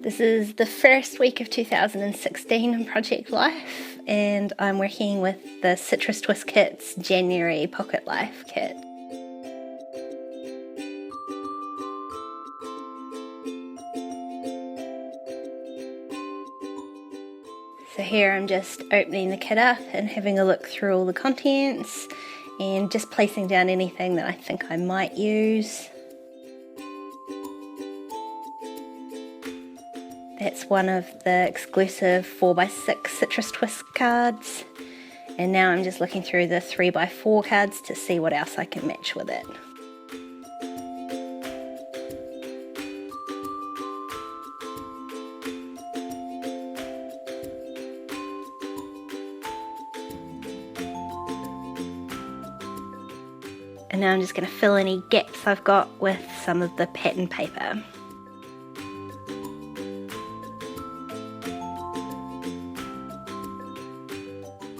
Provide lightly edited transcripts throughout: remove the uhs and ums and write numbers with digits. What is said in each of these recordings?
This is the first week of 2016 in Project Life, and I'm working with the Citrus Twist Kit's January Pocket Life kit. So here I'm just opening the kit up and having a look through all the contents and just placing down anything that I think I might use. That's one of the exclusive 4x6 Citrus Twist cards. And now I'm just looking through the 3x4 cards to see what else I can match with it. And now I'm just going to fill any gaps I've got with some of the pattern paper.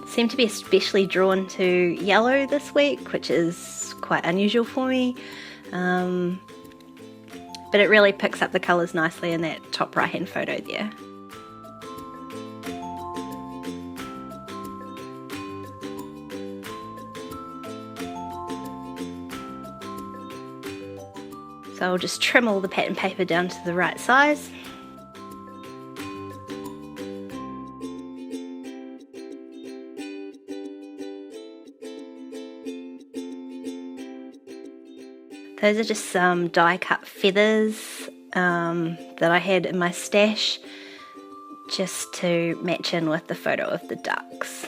Seem to be especially drawn to yellow this week, which is quite unusual for me, but it really picks up the colours nicely in that top right hand photo there. So I'll just trim all the pattern paper down to the right size. Those are just some die cut feathers that I had in my stash just to match in with the photo of the ducks.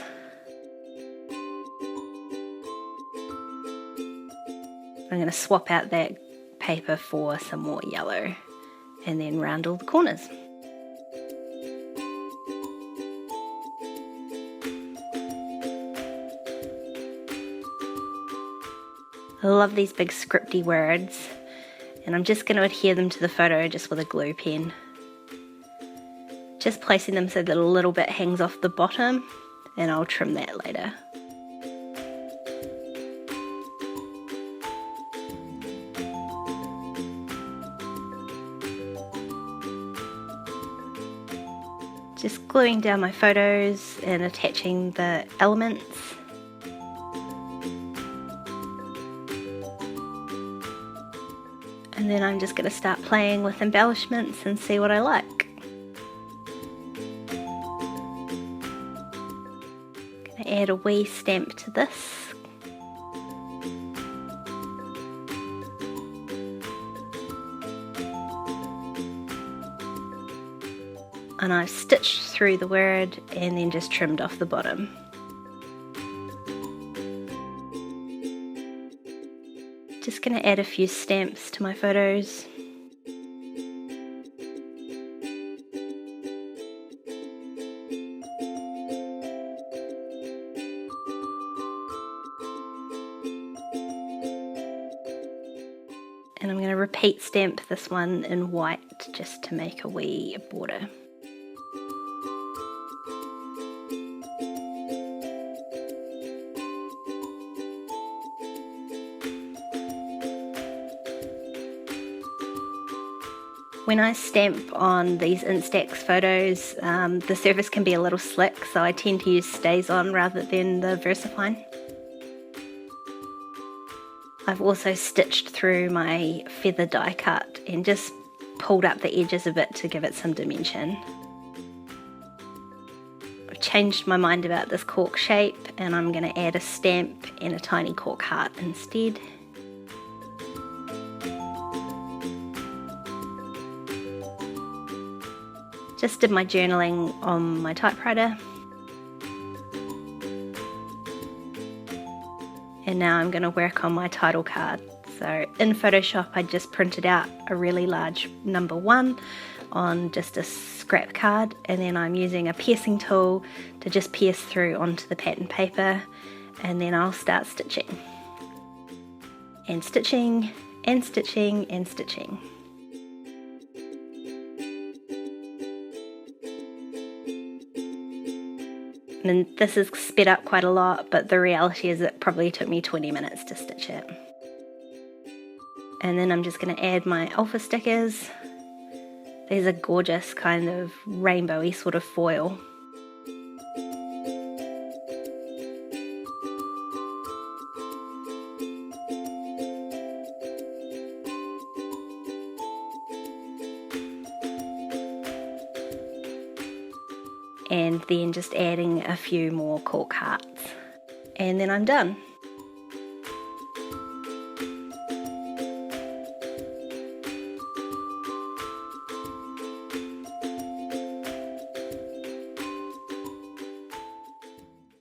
I'm going to swap out that paper for some more yellow and then round all the corners. I love these big scripty words, and I'm just going to adhere them to the photo just with a glue pen. Just placing them so that a little bit hangs off the bottom, and I'll trim that later. Just gluing down my photos and attaching the elements. And then I'm just going to start playing with embellishments and see what I like. Going to add a wee stamp to this. And I've stitched through the word and then just trimmed off the bottom. Just going to add a few stamps to my photos. And I'm going to repeat stamp this one in white just to make a wee border. When I stamp on these Instax photos, the surface can be a little slick, so I tend to use Stays-On rather than the VersaFine. I've also stitched through my feather die cut and just pulled up the edges a bit to give it some dimension. I've changed my mind about this cork shape, and I'm going to add a stamp and a tiny cork heart instead. Just did my journaling on my typewriter. And now I'm going to work on my title card. So in Photoshop I just printed out a really large number 1 on just a scrap card, and then I'm using a piercing tool to just pierce through onto the pattern paper, and then I'll start stitching. And stitching, and stitching, and stitching. And this is sped up quite a lot, but the reality is it probably took me 20 minutes to stitch it. And then I'm just going to add my alpha stickers. There's a gorgeous kind of rainbowy sort of foil. And then just adding a few more cork hearts. And then I'm done.